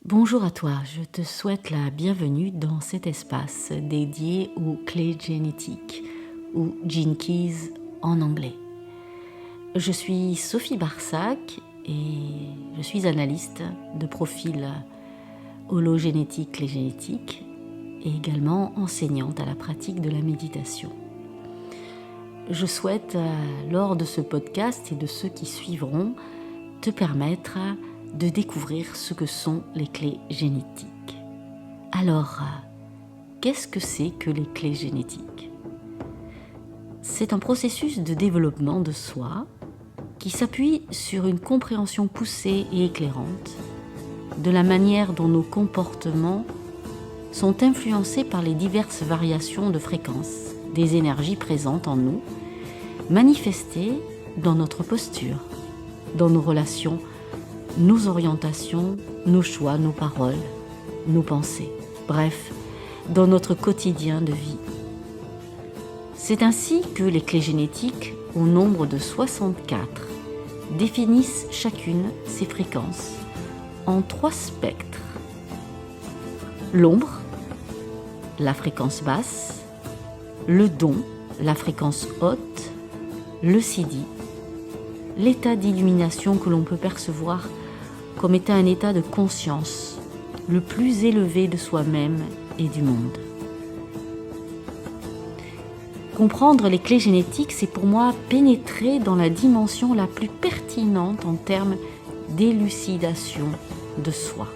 Bonjour à toi, je te souhaite la bienvenue dans cet espace dédié aux clés génétiques, ou Gene Keys en anglais. Je suis Sophie Barsac et je suis analyste de profil hologénétique, clés génétiques et également enseignante à la pratique de la méditation. Je souhaite, lors de ce podcast et de ceux qui suivront, te permettre de découvrir ce que sont les clés génétiques. Alors, qu'est-ce que c'est que les clés génétiques ? C'est un processus de développement de soi qui s'appuie sur une compréhension poussée et éclairante de la manière dont nos comportements sont influencés par les diverses variations de fréquence des énergies présentes en nous, manifestées dans notre posture, dans nos relations, nos orientations, nos choix, nos paroles, nos pensées, bref, dans notre quotidien de vie. C'est ainsi que les clés génétiques, au nombre de 64, définissent chacune ses fréquences en 3 spectres. L'ombre, la fréquence basse, le don, la fréquence haute, le siddhi, l'état d'illumination que l'on peut percevoir comme étant un état de conscience le plus élevé de soi-même et du monde. Comprendre les clés génétiques, c'est pour moi pénétrer dans la dimension la plus pertinente en termes d'élucidation de soi.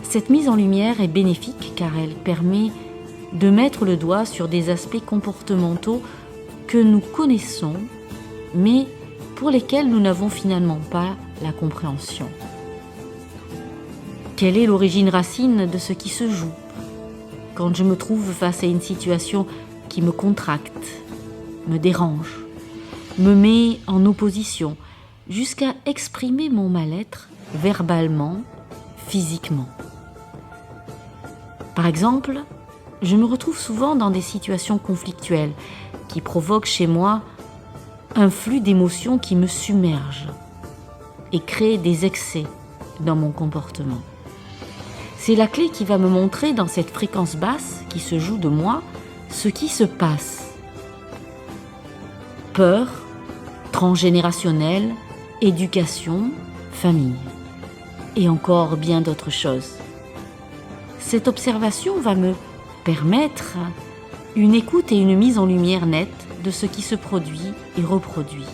Cette mise en lumière est bénéfique car elle permet de mettre le doigt sur des aspects comportementaux que nous connaissons, mais pour lesquels nous n'avons finalement pas la compréhension. Quelle est l'origine racine de ce qui se joue quand je me trouve face à une situation qui me contracte, me dérange, me met en opposition, jusqu'à exprimer mon mal-être verbalement, physiquement. Par exemple, je me retrouve souvent dans des situations conflictuelles qui provoquent chez moi un flux d'émotions qui me submerge et crée des excès dans mon comportement. C'est la clé qui va me montrer dans cette fréquence basse qui se joue de moi ce qui se passe. Peur, transgénérationnelle, éducation, famille et encore bien d'autres choses. Cette observation va me permettre une écoute et une mise en lumière nette de ce qui se produit et reproduit.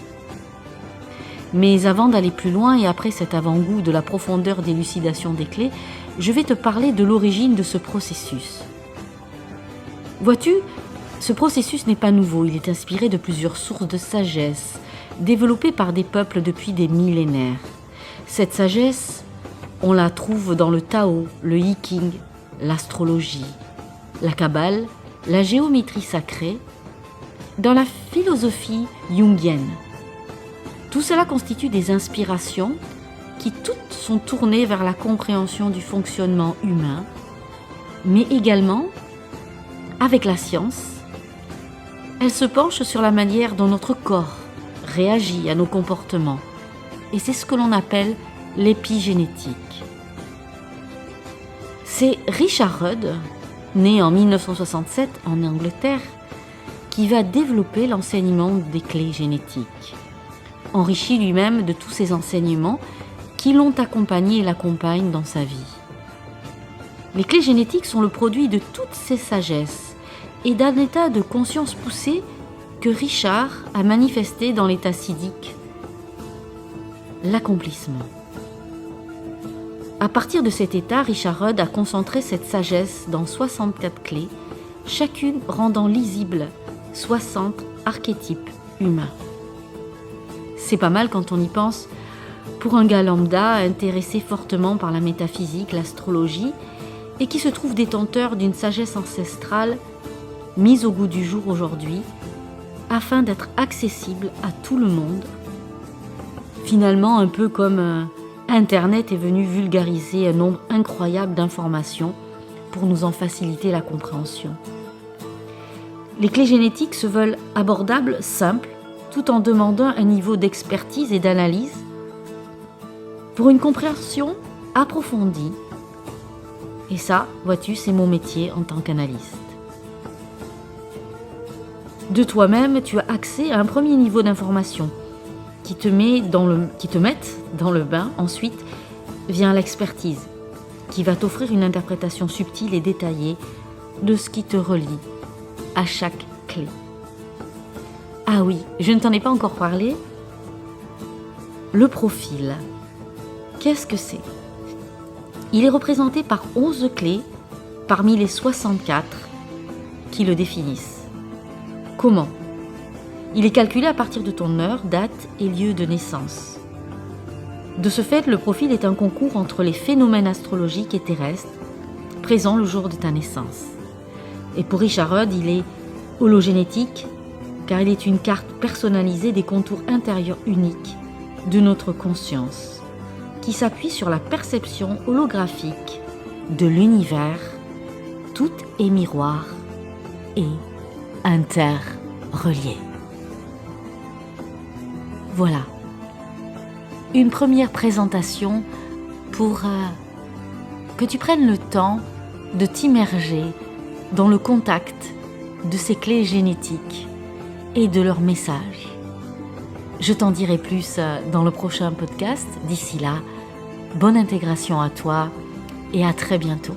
Mais avant d'aller plus loin et après cet avant-goût de la profondeur d'élucidation des clés, je vais te parler de l'origine de ce processus. Vois-tu, ce processus n'est pas nouveau, il est inspiré de plusieurs sources de sagesse, développées par des peuples depuis des millénaires. Cette sagesse, on la trouve dans le Tao, le I Ching, l'astrologie, la Kabbale, la géométrie sacrée, dans la philosophie jungienne. Tout cela constitue des inspirations qui toutes sont tournées vers la compréhension du fonctionnement humain, mais également, avec la science, elles se penchent sur la manière dont notre corps réagit à nos comportements. Et c'est ce que l'on appelle l'épigénétique. C'est Richard Rudd, né en 1967 en Angleterre, qui va développer l'enseignement des clés génétiques, enrichi lui-même de tous ces enseignements qui l'ont accompagné et l'accompagnent dans sa vie. Les clés génétiques sont le produit de toutes ces sagesses et d'un état de conscience poussé que Richard a manifesté dans l'état siddhique, l'accomplissement. À partir de cet état, Richard Rudd a concentré cette sagesse dans 64 clés, chacune rendant lisible 60 archétypes humains. C'est pas mal quand on y pense pour un gars lambda intéressé fortement par la métaphysique, l'astrologie et qui se trouve détenteur d'une sagesse ancestrale mise au goût du jour aujourd'hui afin d'être accessible à tout le monde. Finalement, un peu comme Internet est venu vulgariser un nombre incroyable d'informations pour nous en faciliter la compréhension. Les clés génétiques se veulent abordables, simples, tout en demandant un niveau d'expertise et d'analyse pour une compréhension approfondie. Et ça, vois-tu, c'est mon métier en tant qu'analyste. De toi-même, tu as accès à un premier niveau d'information qui te mettent dans le bain. Ensuite vient l'expertise qui va t'offrir une interprétation subtile et détaillée de ce qui te relie à chaque clé. Ah oui, je ne t'en ai pas encore parlé. Le profil, qu'est-ce que c'est ? Il est représenté par 11 clés parmi les 64 qui le définissent. Comment ? Il est calculé à partir de ton heure, date et lieu de naissance. De ce fait, le profil est un concours entre les phénomènes astrologiques et terrestres présents le jour de ta naissance. Et pour Richard Rudd, il est hologénétique car il est une carte personnalisée des contours intérieurs uniques de notre conscience qui s'appuie sur la perception holographique de l'univers. Tout est miroir et interrelié. Voilà, une première présentation pour que tu prennes le temps de t'immerger dans le contact de ces clés génétiques et de leurs messages. Je t'en dirai plus dans le prochain podcast. D'ici là, bonne intégration à toi et à très bientôt.